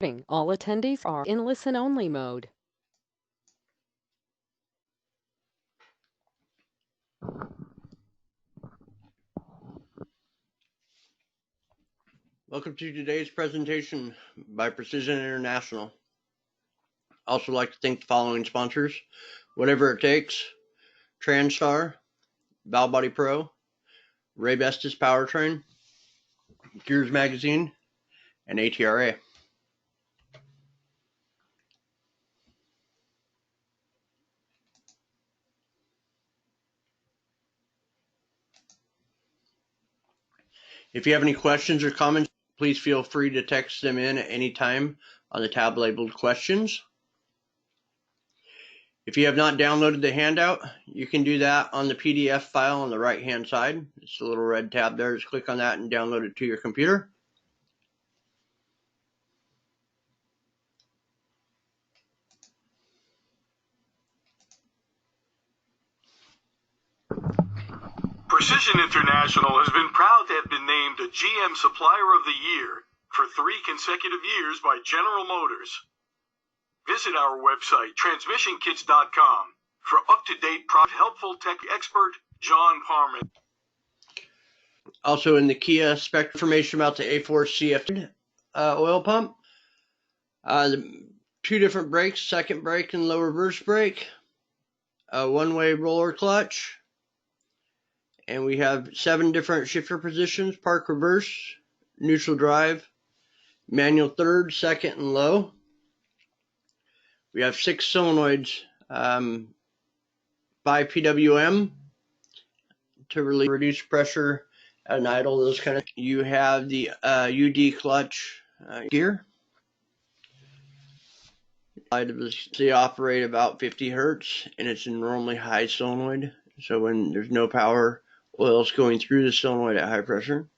All attendees are in listen-only mode. Welcome to today's presentation by Precision International. I also like to thank the following sponsors: Whatever It Takes, Transtar, Valve Body Pro, Ray Bestis Powertrain, Gears Magazine, and ATRA. If you have any questions or comments, please feel free to text them in at any time on the tab labeled questions. If you have not downloaded the handout, you can do that on the PDF file on the right hand side. It's the little red tab there. Just click on that and download it to your computer. Precision International has been proud to have been named a GM Supplier of the Year for 3 consecutive years by General Motors. Visit our website, transmissionkits.com, for up-to-date, helpful tech expert John Parman. Also in the Kia spec information about the A4CF2 oil pump. The 2 different brakes, second brake and low reverse brake, a one-way roller clutch, and we have 7 different shifter positions: park reverse, neutral drive, manual third, second, and low. We have 6 solenoids by PWM to really reduce pressure at an idle, those kind of. You have the UD clutch gear. They operate about 50 hertz, and it's a normally high solenoid, so when there's no power, oil's going through the solenoid at high pressure.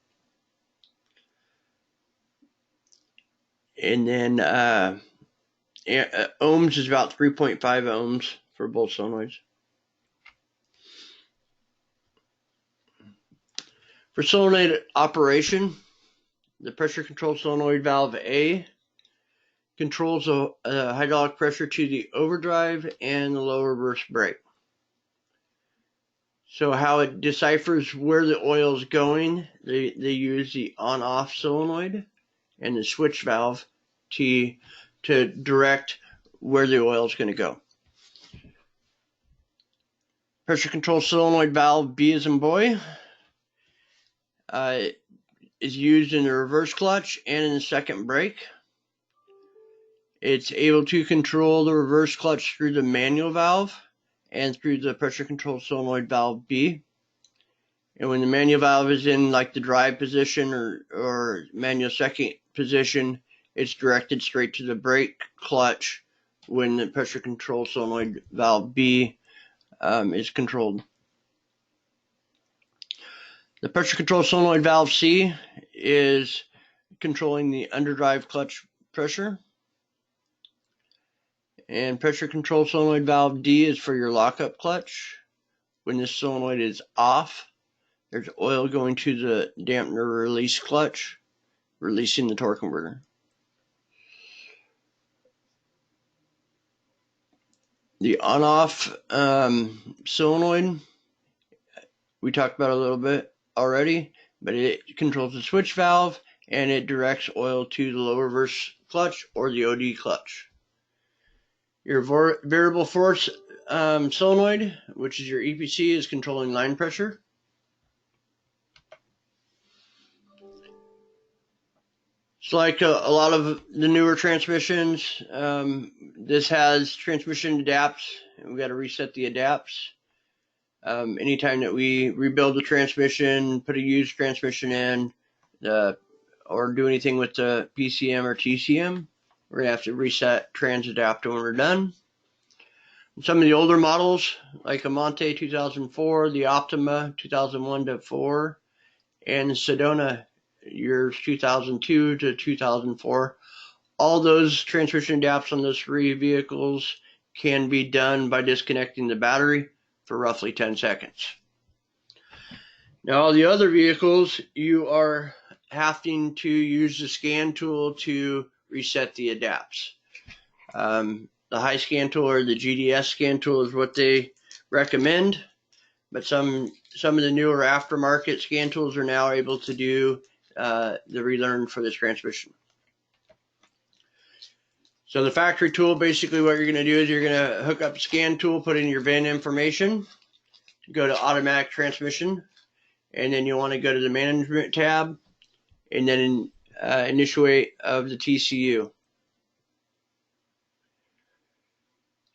And then ohms is about 3.5 ohms for both solenoids. For solenoid operation, the pressure control solenoid valve A controls the hydraulic pressure to the overdrive and the low reverse brake. So how it deciphers where the oil is going, they use the on-off solenoid and the switch valve to direct where the oil is going to go. Pressure control solenoid valve B as in boy is used in the reverse clutch and in the second brake. It's able to control the reverse clutch through the manual valve and through the pressure control solenoid valve B. And when the manual valve is in like the drive position or manual second position, it's directed straight to the brake clutch when the pressure control solenoid valve B is controlled. The pressure control solenoid valve C is controlling the underdrive clutch pressure. And pressure control solenoid valve D is for your lockup clutch. When this solenoid is off, there's oil going to the dampener release clutch, releasing the torque converter. The on-off solenoid, we talked about a little bit already, but it controls the switch valve and it directs oil to the low reverse clutch or the OD clutch. Your variable force solenoid, which is your EPC, is controlling line pressure. It's like a lot of the newer transmissions. This has transmission adapts, and we got to reset the adapts. Anytime that we rebuild the transmission, put a used transmission in, or do anything with the PCM or TCM, we're going to have to reset trans adapt when we're done. Some of the older models, like a Monte 2004, the Optima 2001-4, and the Sedona years 2002 to 2004, all those transmission adapts on those 3 vehicles can be done by disconnecting the battery for roughly 10 seconds. Now, all the other vehicles, you are having to use the scan tool to reset the adapts. The high scan tool or the GDS scan tool is what they recommend, but some of the newer aftermarket scan tools are now able to do the relearn for this transmission. So the factory tool, basically what you're going to do is you're going to hook up the scan tool, put in your VIN information, go to automatic transmission, and then you'll want to go to the management tab, and then initiate of the TCU.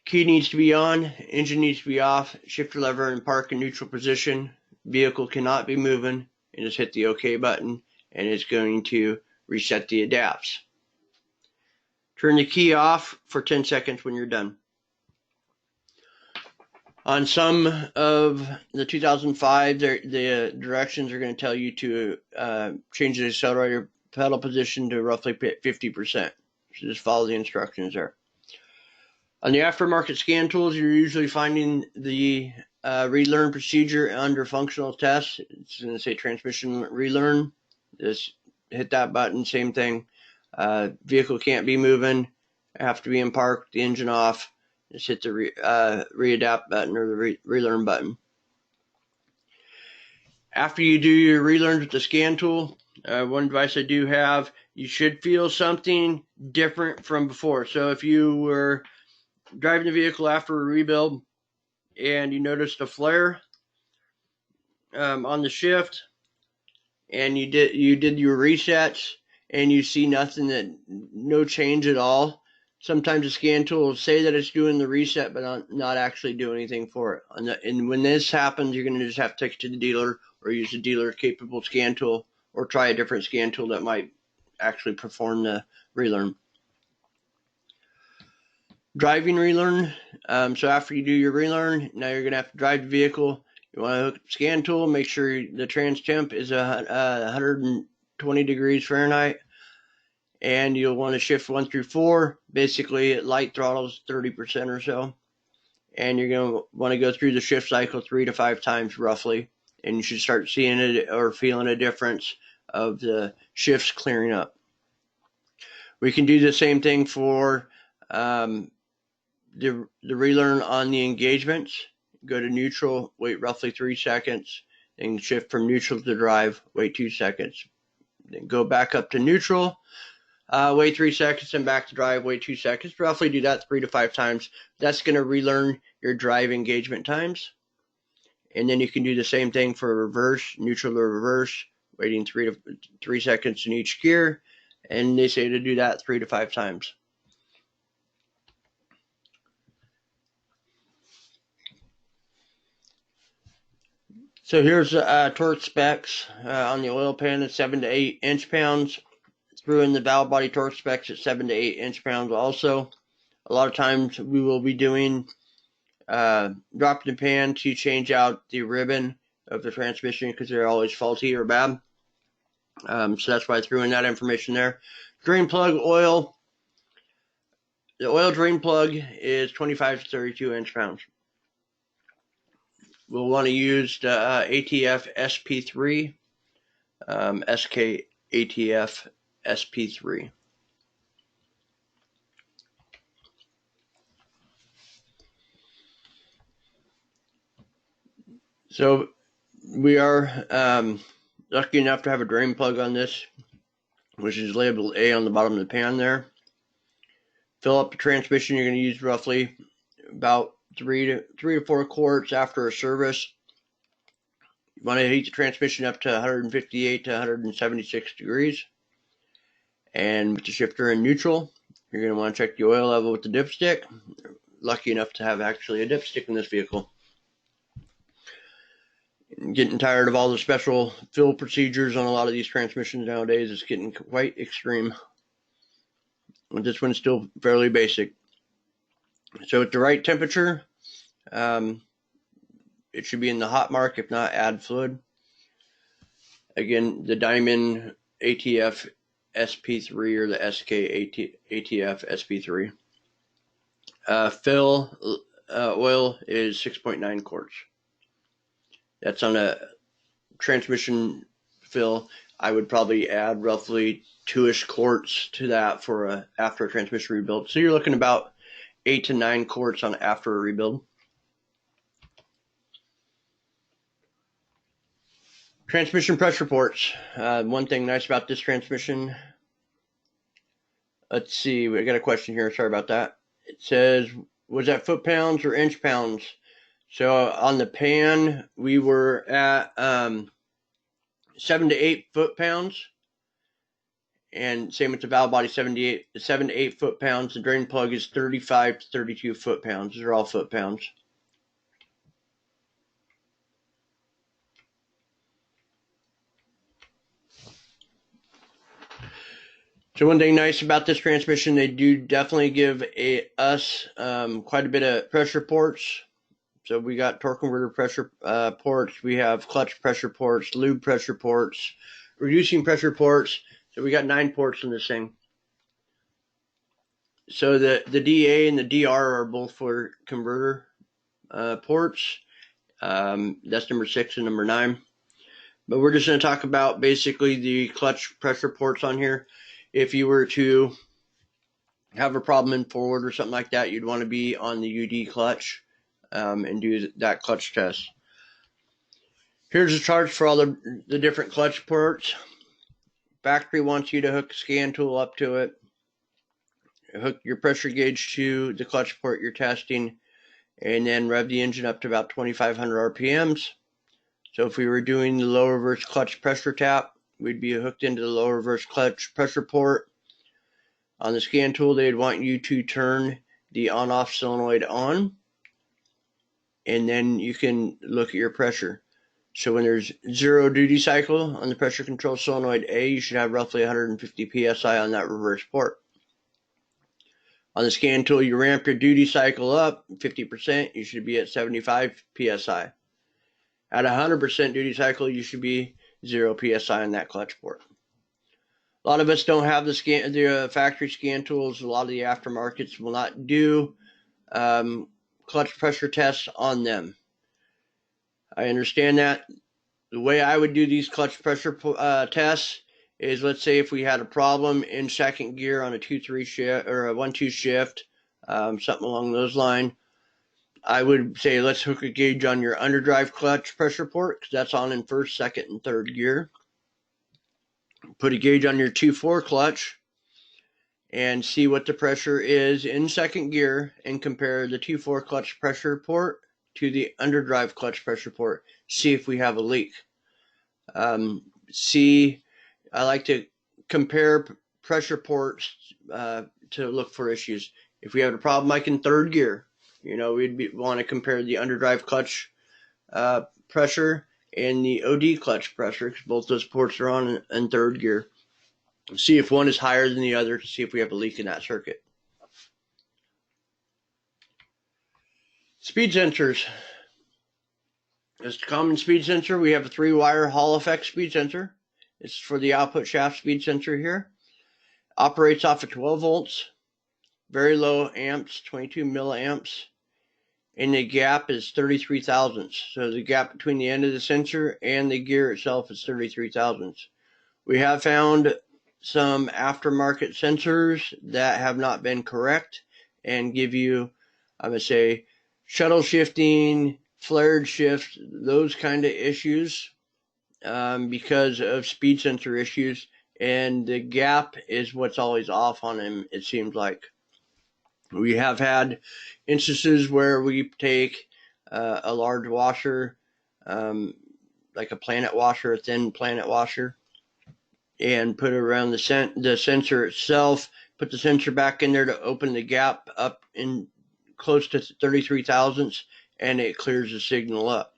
Key needs to be on, engine needs to be off, shifter lever in park and neutral position, vehicle cannot be moving, and just hit the OK button, and it's going to reset the adapts. Turn the key off for 10 seconds when you're done. On some of the 2005, the directions are going to tell you to change the accelerator pedal position to roughly 50%. So just follow the instructions there. On the aftermarket scan tools, you're usually finding the relearn procedure under functional tests. It's going to say transmission relearn. Just hit that button, same thing. Vehicle can't be moving, have to be in park, the engine off. Just hit the readapt button or the relearn button. After you do your relearns with the scan tool, one advice I do have, you should feel something different from before. So if you were driving the vehicle after a rebuild and you noticed a flare on the shift, and you did your resets and you see no change at all, sometimes the scan tool will say that it's doing the reset but not actually do anything for it. And when this happens, you're going to just have to take it to the dealer or use a dealer capable scan tool, or try a different scan tool that might actually perform the relearn. Driving relearn. So after you do your relearn, now you're going to have to drive the vehicle. You want to hook up the scan tool, make sure the trans temp is 120 degrees Fahrenheit, and you'll want to shift 1 through 4. Basically, at light throttles 30% or so, and you're going to want to go through the shift cycle 3 to 5 times roughly, and you should start seeing it or feeling a difference of the shifts clearing up. We can do the same thing for the relearn on the engagements. Go to neutral, wait roughly 3 seconds, then shift from neutral to drive, wait 2 seconds. Then go back up to neutral, wait 3 seconds, and back to drive, wait 2 seconds. Roughly do that 3 to 5 times. That's going to relearn your drive engagement times. And then you can do the same thing for reverse, neutral to reverse, waiting 3 seconds in each gear. And they say to do that 3 to 5 times. So here's torque specs on the oil pan at 7 to 8 inch-pounds. Threw in the valve body torque specs at 7 to 8 inch-pounds also. A lot of times we will be doing drop in the pan to change out the ribbon of the transmission because they're always faulty or bad. So that's why I threw in that information there. Drain plug oil. The oil drain plug is 25 to 32 inch-pounds. We'll want to use the ATF SP3, SK ATF SP3. So we are lucky enough to have a drain plug on this, which is labeled A on the bottom of the pan there. Fill up the transmission. You're going to use roughly about 3 to 4 quarts after a service. You want to heat the transmission up to 158 to 176 degrees. And with the shifter in neutral, you're going to want to check the oil level with the dipstick. Lucky enough to have actually a dipstick in this vehicle. Getting tired of all the special fill procedures on a lot of these transmissions nowadays. It's getting quite extreme. But this one's still fairly basic. So at the right temperature, it should be in the hot mark, if not add fluid. Again, the Diamond ATF SP3 or the SK ATF SP3. Fill oil is 6.9 quarts. That's on a transmission fill. I would probably add roughly 2-ish quarts to that for after a transmission rebuild. So you're looking about 8 to 9 quarts on after a rebuild. Transmission pressure ports. One thing nice about this transmission. Let's see, we got a question here. Sorry about that. It says, was that foot pounds or inch pounds? So on the pan, we were at 7 to 8 foot pounds. And same with the valve body, 7 to 8 foot pounds. The drain plug is 35 to 32 foot pounds. These are all foot pounds. So one thing nice about this transmission, they do definitely give us quite a bit of pressure ports. So we got torque converter pressure ports. We have clutch pressure ports, lube pressure ports, reducing pressure ports. So we got 9 ports in this thing. So the DA and the DR are both for converter ports. That's number 6 and number 9. But we're just going to talk about basically the clutch pressure ports on here. If you were to have a problem in forward or something like that, you'd want to be on the UD clutch and do that clutch test. Here's a chart for all the different clutch ports. Factory wants you to hook a scan tool up to it, hook your pressure gauge to the clutch port you're testing, and then rev the engine up to about 2,500 RPMs. So if we were doing the low reverse clutch pressure tap, we'd be hooked into the low reverse clutch pressure port. On the scan tool, they'd want you to turn the on-off solenoid on, and then you can look at your pressure. So when there's 0 duty cycle on the pressure control solenoid A, you should have roughly 150 psi on that reverse port. On the scan tool, you ramp your duty cycle up 50%, you should be at 75 psi. At 100% duty cycle, you should be 0 psi on that clutch port. A lot of us don't have the factory scan tools. A lot of the aftermarkets will not do clutch pressure tests on them. I understand that. The way I would do these clutch pressure tests is, let's say if we had a problem in second gear on a 2-3 shift or a 1-2 shift, something along those lines, I would say let's hook a gauge on your underdrive clutch pressure port, because that's on in first, second, and third gear. Put a gauge on your 2-4 clutch and see what the pressure is in second gear, and compare the 2-4 clutch pressure port to the underdrive clutch pressure port. See if we have a leak. I like to compare pressure ports to look for issues. If we have a problem like in third gear, we'd want to compare the underdrive clutch pressure and the OD clutch pressure, because both those ports are on in third gear. See if one is higher than the other to see if we have a leak in that circuit. Speed sensors. As a common speed sensor, we have a 3-wire Hall effect speed sensor. It's for the output shaft speed sensor here. Operates off of 12 volts, very low amps, 22 milliamps, and the gap is 33 thousandths. So the gap between the end of the sensor and the gear itself is 33 thousandths. We have found some aftermarket sensors that have not been correct and give you, I'm going to say, shuttle shifting, flared shift, those kind of issues because of speed sensor issues, and the gap is what's always off on them, it seems like. We have had instances where we take a large washer, like a planet washer, a thin planet washer, and put it around the sensor itself, put the sensor back in there to open the gap up in close to 33 thousandths, and it clears the signal up.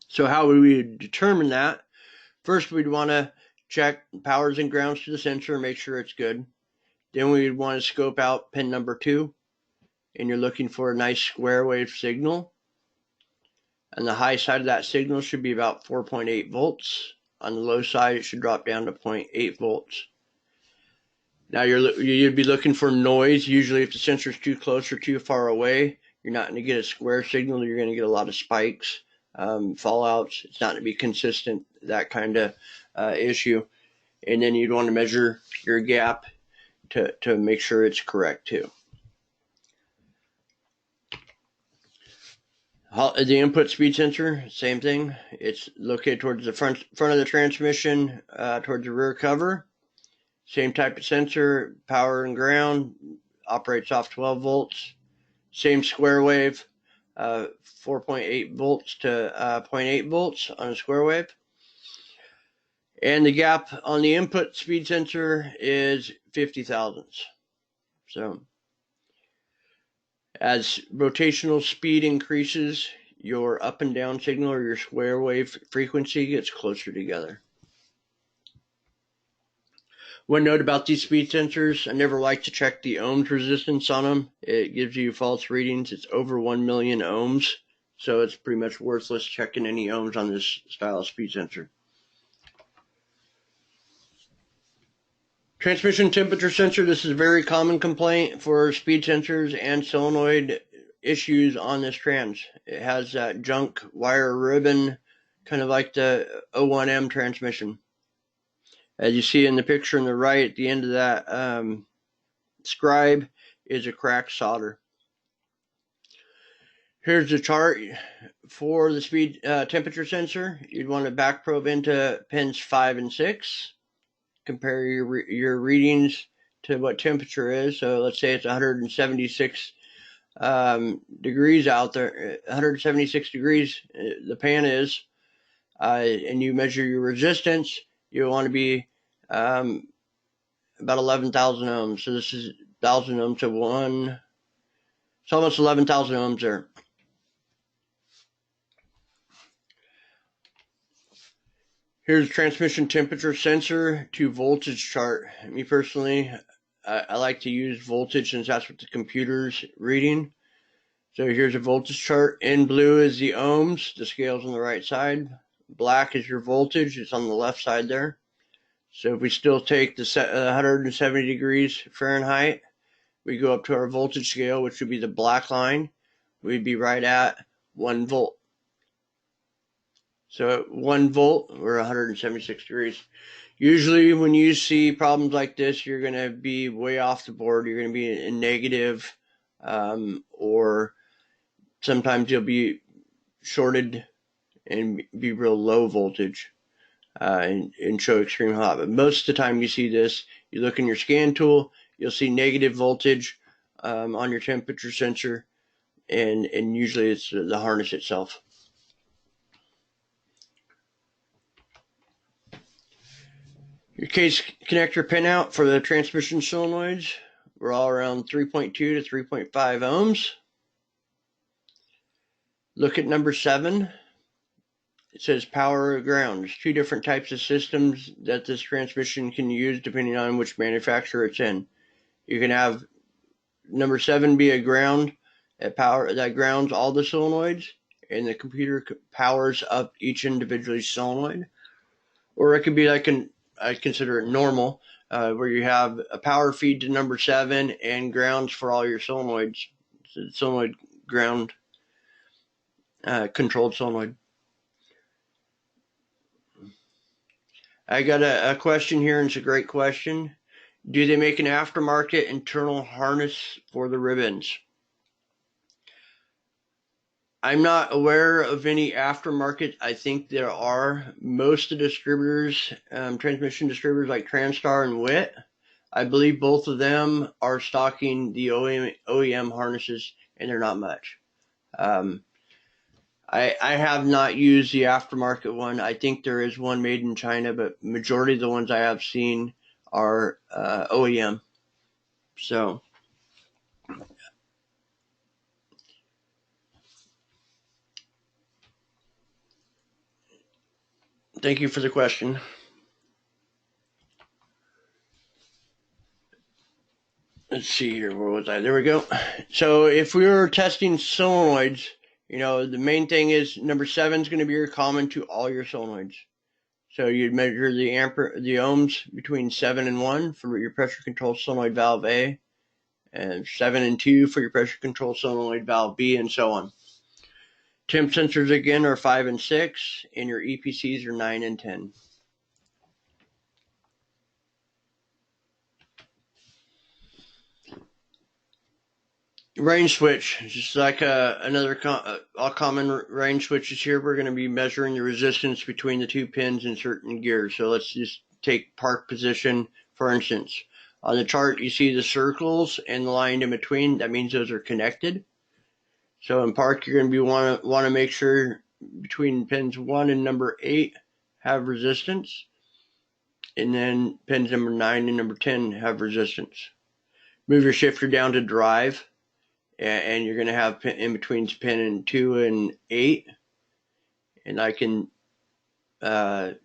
So how would we determine that? First, we'd want to check powers and grounds to the sensor and make sure it's good. Then we'd want to scope out pin number 2, and you're looking for a nice square wave signal. And the high side of that signal should be about 4.8 volts. On the low side, it should drop down to 0.8 volts. Now you'd be looking for noise. Usually if the sensor is too close or too far away, you're not going to get a square signal. You're going to get a lot of spikes, fallouts. It's not going to be consistent, that kind of issue. and then you'd want to measure your gap to make sure it's correct too. The input speed sensor, same thing. It's located towards the front of the transmission, towards the rear cover. Same type of sensor, power and ground, operates off 12 volts. Same square wave, 4.8 volts to 0.8 volts on a square wave. And the gap on the input speed sensor is 50 thousandths. So as rotational speed increases, your up and down signal or your square wave frequency gets closer together. One note about these speed sensors, I never like to check the ohms resistance on them. It gives you false readings. It's over 1 million ohms, so it's pretty much worthless checking any ohms on this style of speed sensor. Transmission temperature sensor. This is a very common complaint for speed sensors and solenoid issues on this trans. It has that junk wire ribbon, kind of like the 01M transmission. As you see in the picture on the right, at the end of that scribe is a cracked solder. Here's the chart for the speed temperature sensor. You'd want to back probe into pins 5 and 6. Compare your readings to what temperature is. So let's say it's 176 degrees out there, 176 degrees the pan is, and you measure your resistance. You want to be about 11,000 ohms. So this is 1,000 ohms to 1. It's almost 11,000 ohms there. Here's a transmission temperature sensor to voltage chart. Me personally, I like to use voltage since that's what the computer's reading. So here's a voltage chart. In blue is the ohms. The scale's on the right side. Black is your voltage. It's on the left side there. So if we still take the 170 degrees Fahrenheit, we go up to our voltage scale, which would be the black line. We'd be right at 1 volt. So at 1 volt, we're 176 degrees. Usually when you see problems like this, you're going to be way off the board. You're going to be in negative, or sometimes you'll be shorted and be real low voltage and show extreme hot. But most of the time you see this, you look in your scan tool, you'll see negative voltage on your temperature sensor, and usually it's the harness itself. Your case connector pinout for the transmission solenoids, we're all around 3.2 to 3.5 ohms. Look at number 7. It says power or ground. There's 2 different types of systems that this transmission can use depending on which manufacturer it's in. You can have number 7 be a ground that grounds all the solenoids, and the computer powers up each individual solenoid. Or it could be like I consider it normal, where you have a power feed to number 7 and grounds for all your solenoids. So solenoid ground controlled solenoid. I got a question here, and it's a great question. Do they make an aftermarket internal harness for the ribbons? I'm not aware of any aftermarket. I think there are. Most of the distributors, transmission distributors like Transtar and WIT, I believe both of them are stocking the OEM harnesses, and they're not much. I have not used the aftermarket one. I think there is one made in China, but majority of the ones I have seen are OEM. So thank you for the question. Let's see here. Where was I? There we go. So if we were testing solenoids, you know, the main thing is number 7 is going to be your common to all your solenoids. So you'd measure the ohms between 7 and 1 for your pressure control solenoid valve A, and 7 and 2 for your pressure control solenoid valve B, and so on. Temp sensors again are 5 and 6, and your EPCs are 9 and 10. range switch, just like all common range switches here, we're going to be measuring the resistance between the two pins in certain gears. So let's just take park position, for instance. On the chart, you see the circles and the line in between. That means those are connected. So in park, you're going to be want to make sure between pins 1 and number 8 have resistance. And then pins number 9 and number 10 have resistance. Move your shifter down to drive. And you're going to have in between pin 2 and 8. And I can,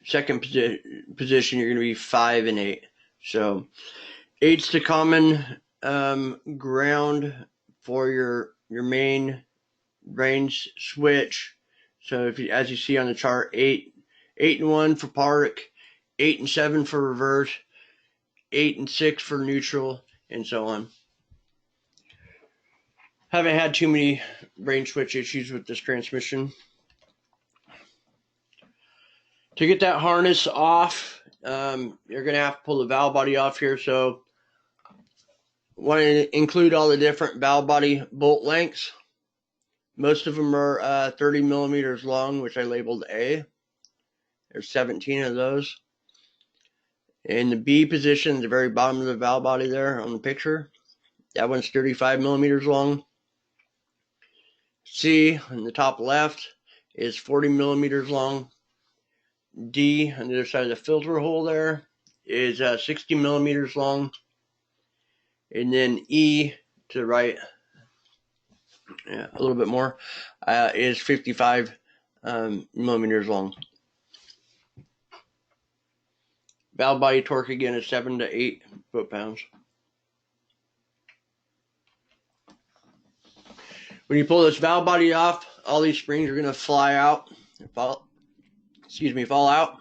second position, you're going to be 5 and 8. So 8's the common ground for your main range switch. So if you, as you see on the chart, 8 and 1 for park, 8 and 7 for reverse, 8 and 6 for neutral, and so on. Haven't had too many range switch issues with this transmission. To get that harness off, you're going to have to pull the valve body off here. So I want to include all the different valve body bolt lengths. Most of them are 30 millimeters long, which I labeled A. There's 17 of those. In the B position, the very bottom of the valve body there on the picture, that one's 35 millimeters long. C on the top left is 40 millimeters long. D on the other side of the filter hole there is 60 millimeters long. And then E to the right, a little bit more, is 55 millimeters long. Valve body torque again is 7 to 8 foot-pounds. When you pull this valve body off, all these springs are going to fly out, fall out.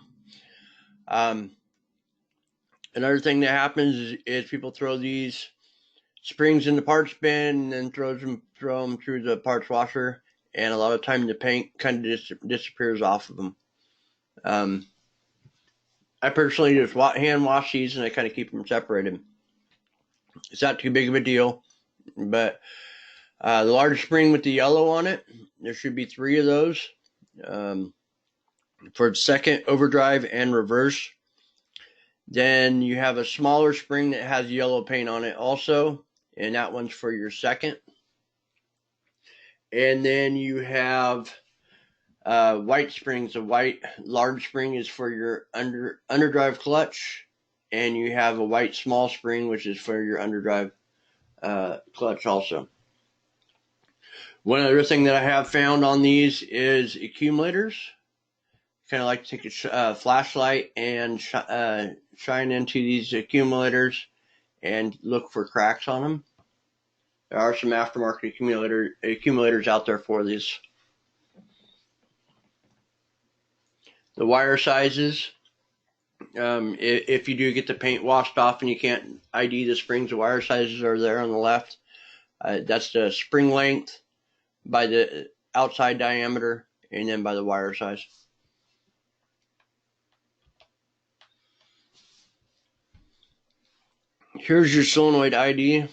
Another thing that happens is people throw these springs in the parts bin and then throw them through the parts washer, and a lot of time the paint kind of disappears off of them. I personally just hand wash these, and I kind of keep them separated. It's not too big of a deal, but the large spring with the yellow on it, there should be 3 of those for second, overdrive, and reverse. Then you have a smaller spring that has yellow paint on it also, and that one's for your second. And then you have white springs. The white large spring is for your underdrive clutch, and you have a white small spring, which is for your underdrive clutch also. One other thing that I have found on these is accumulators. Kind of like to take a flashlight and shine into these accumulators and look for cracks on them. There are some aftermarket accumulators out there for these. The wire sizes, if you do get the paint washed off and you can't ID the springs, the wire sizes are there on the left. That's the spring length by the outside diameter and then by the wire size. Here's your solenoid ID.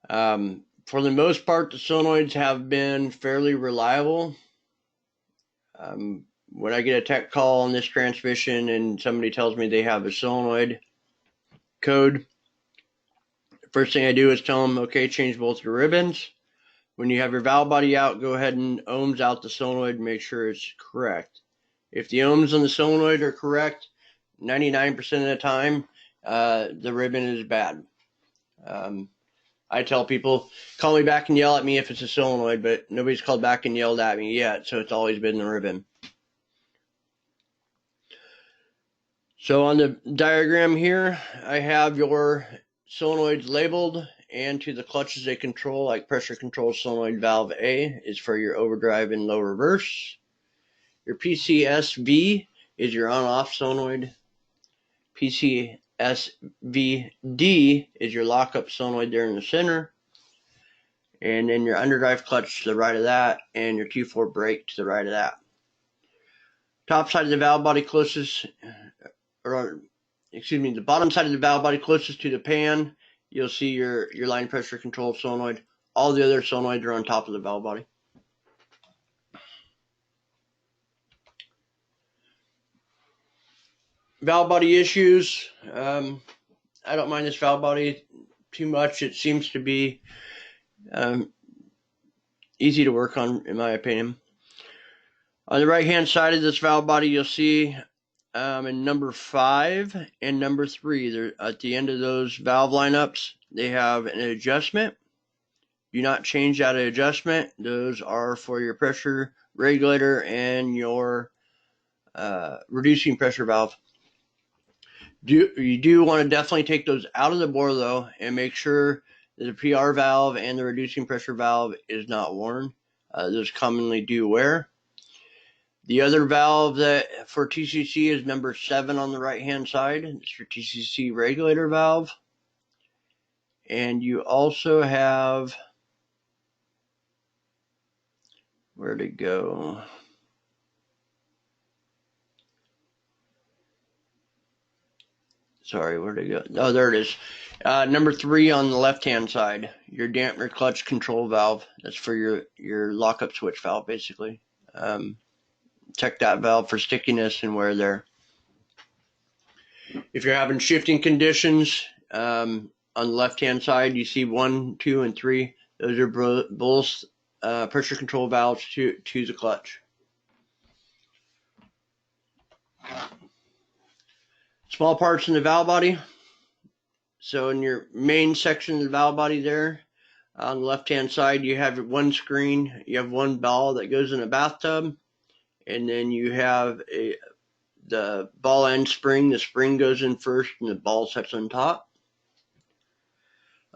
For the most part, the solenoids have been fairly reliable. When I get a tech call on this transmission and somebody tells me they have a solenoid code, the first thing I do is tell them, okay, change both your ribbons. When you have your valve body out, go ahead and ohms out the solenoid and make sure it's correct. If the ohms on the solenoid are correct, 99% of the time, the ribbon is bad. I tell people, call me back and yell at me if it's a solenoid, but nobody's called back and yelled at me yet, so it's always been the ribbon. So on the diagram here, I have your solenoids labeled, and to the clutches they control, like pressure control solenoid valve A is for your overdrive and low reverse. Your PCSV is your on-off solenoid. PCSVD is your lockup solenoid there in the center. And then your underdrive clutch to the right of that, and your Q4 brake to the right of that. Top side of the valve body closest, the bottom side of the valve body closest to the pan you'll see your line pressure control solenoid. All the other solenoids are on top of the valve body. Valve body issues. I don't mind this valve body too much. It seems to be easy to work on, in my opinion. On the right hand side of this valve body, you'll see in number 5 and number 3, at the end of those valve lineups, they have an adjustment. Do not change that adjustment. Those are for your pressure regulator and your reducing pressure valve. You do want to definitely take those out of the bore though, and make sure that the PR valve and the reducing pressure valve is not worn. Those commonly do wear. The other valve that for TCC is number 7 on the right hand side. It's your TCC regulator valve. And you also have, where'd it go? Sorry, where'd it go? Oh, there it is. Number 3 on the left-hand side, your dampener clutch control valve. That's for your lockup switch valve, basically. Check that valve for stickiness and wear there. If you're having shifting conditions, on the left-hand side, you see 1, 2, and 3. Those are both pressure control valves to the clutch. Small parts in the valve body. So in your main section of the valve body there, on the left-hand side, you have one screen. You have one ball that goes in a bathtub. And then you have the ball end spring. The spring goes in first and the ball sets on top.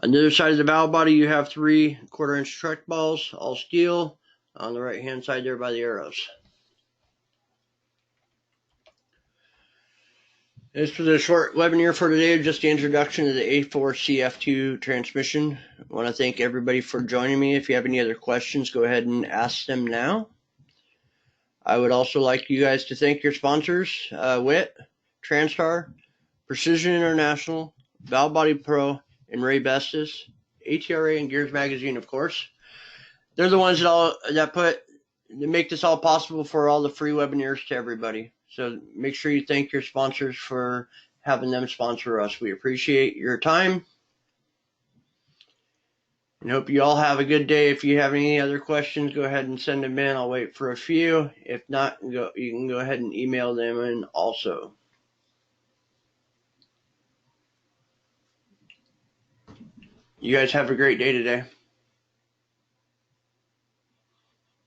On the other side of the valve body, you have 3 1/4-inch truck balls, all steel, on the right-hand side there by the arrows. This was a short webinar for today, just the introduction to the A4CF2 transmission. I want to thank everybody for joining me. If you have any other questions, go ahead and ask them now. I would also like you guys to thank your sponsors, WIT, Transtar, Precision International, Valve Body Pro, and Ray Bestis, ATRA, and Gears Magazine, of course. They're the ones that make this all possible for all the free webinars to everybody. So make sure you thank your sponsors for having them sponsor us. We appreciate your time. And hope you all have a good day. If you have any other questions, go ahead and send them in. I'll wait for a few. If not, you can go ahead and email them in also. You guys have a great day today.